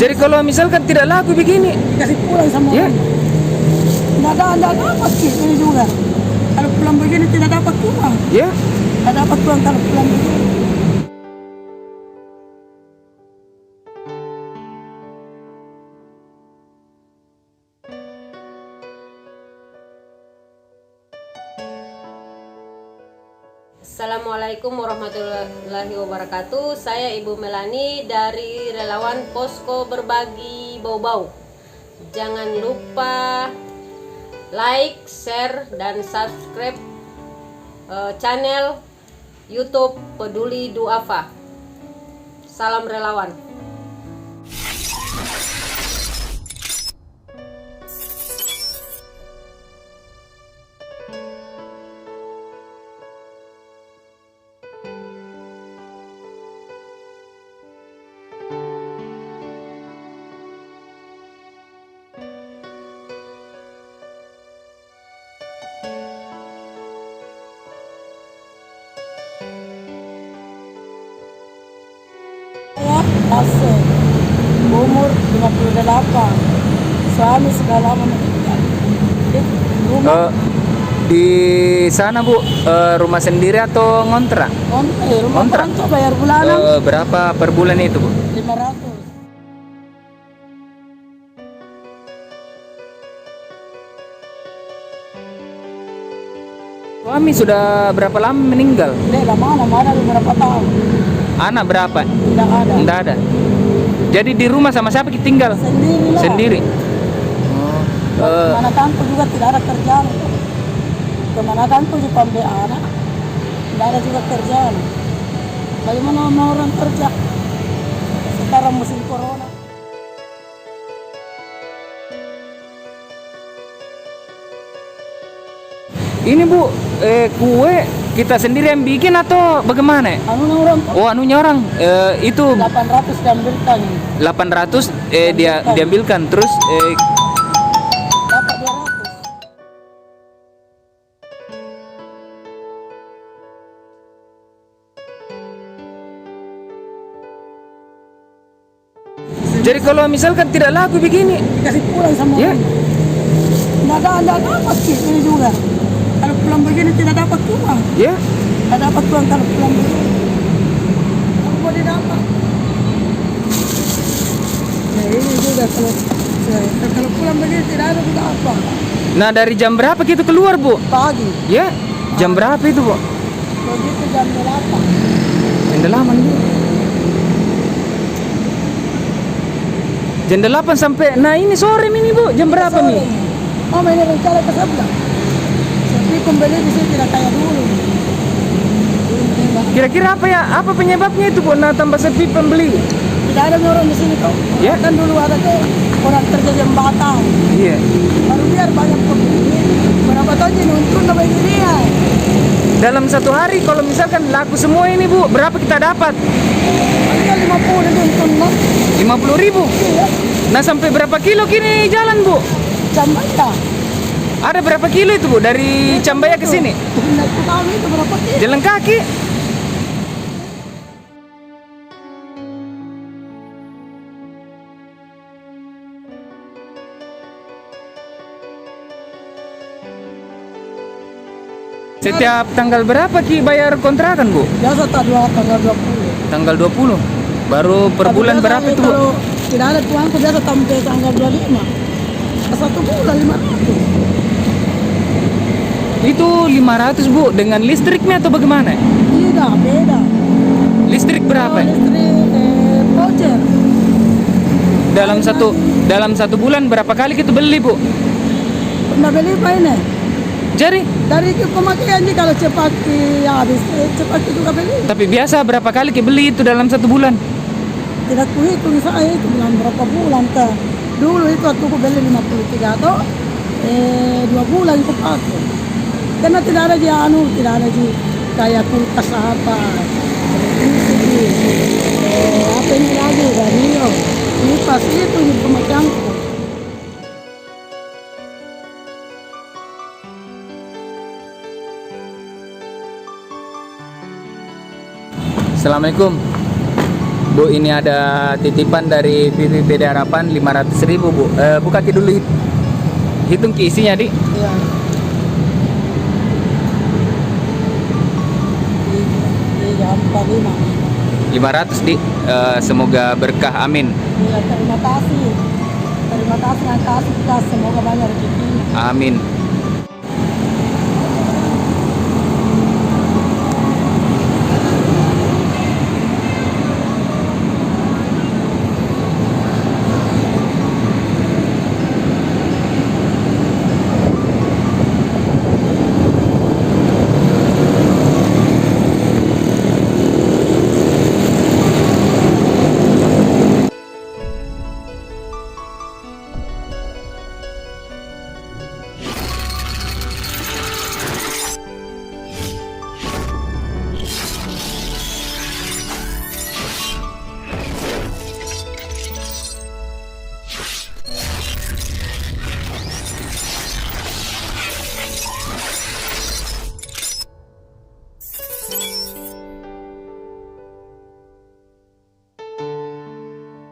Jadi kalau misalkan tidak laku begini, dikasih pulang sama ya. orang. Nggak dapat sih ini juga. Kalau pulang begini tidak dapat uang. Ya. Nggak dapat uang kalau pulang begini. Assalamualaikum warahmatullahi wabarakatuh. Saya Ibu Melani dari relawan Posko Berbagi Bau-Bau. Jangan lupa like, share, dan subscribe channel YouTube Peduli Duafa. Salam relawan. Saya umur 58, suami sudah lama meninggal. Rumah Di sana Bu, rumah sendiri atau ngontrak? rumah Kontrak. kontrak bayar bulanan Berapa per bulan itu Bu? 500. Suami sudah berapa lama meninggal? Tidak lama, ada beberapa tahun. Anak berapa? Tidak ada. Tidak ada. Jadi di rumah sama siapa kita tinggal? Sendiri lah. Sendiri. Mana kantor juga tidak ada kerjaan. Kemana kantor juga ambil anak, tidak ada juga kerjaan. Bagaimana mau orang kerja? Sekarang musim corona. Ini Bu, kue kita sendiri yang bikin atau bagaimana? Anu orang Oh, anunya orang. Itu 800 diambilkan, 800 dia diambilkan, terus dapat 200. jadi kalau misalkan tidak laku begini, Dikasih pulang sama ya. orang. Nggak dapat sih ini juga. Kalau pulang begini tidak dapat uang. Ya. Nggak dapat uang kalau pulang begini. Kalau mau didapat. Ya ini juga kalau pulang begini tidak ada juga apa. Nah, dari jam berapa kita keluar Bu? Pagi. Ya. Jam berapa itu Bu? Begitu jam 8. Jam 8 Bu. Jam 8 sampai, nah ini sore ini Bu, jam berapa nih? Oh, ini rencana ke sebelah. Tapi kembali di sini tidak kayak dulu. Kira-kira apa penyebabnya itu Bu? Nah, tambah sepi pembeli. Tidak ada orang di sini kok. Ya. Kan dulu ada tuh orang kerja jembatan. Iya. Baru biar banyak pembeli. Berapa tahun ini untung dapat ini ya. Dalam satu hari kalau misalkan laku semua ini Bu, berapa kita dapat? Paling 50 itu untung lah. 50.000. Iya. Nah, sampai berapa kilo kini jalan Bu? Jambatan. Ada berapa kilo itu Bu dari Cambaya ke sini? Naik tahu itu berapa kilo? Jalan kaki. Setiap tanggal berapa Ki bayar kontrakan Bu? Biasa tanggal 20. Tanggal 20. Baru per bulan Biasa berapa itu Bu? Kalau tidak ada tuanku biasa sampai tanggal 25. Satu bulan 500. Itu 500 Bu dengan listriknya atau bagaimana? Tidak, beda. Listrik berapa? Listrik voucher. Dalam satu bulan berapa kali kita beli Bu? Pernah beli apa ini? Jadi Dari pemakaian ini kalau cepat habis, cepat juga beli. tapi biasa berapa kali kita beli itu dalam satu bulan? Tidak kuhitung saya itu bulan berapa bulan ke. Dulu itu waktu aku beli 53 atau 2 bulan aku pakai. Karena tidak ada tidak ada kayak kulkas apa. Televisi, apa ini lagi radio. Ini pas itu di pemakaianku. Assalamualaikum. Bu, ini ada titipan dari PPPD Harapan 500.000 Bu. Buka dulu, hitung ke isinya Di. Iya. 345. 500 Di. Semoga berkah, amin. Iya, terima kasih. Terima kasih yang kasih kita, semoga banyak rezeki. Amin.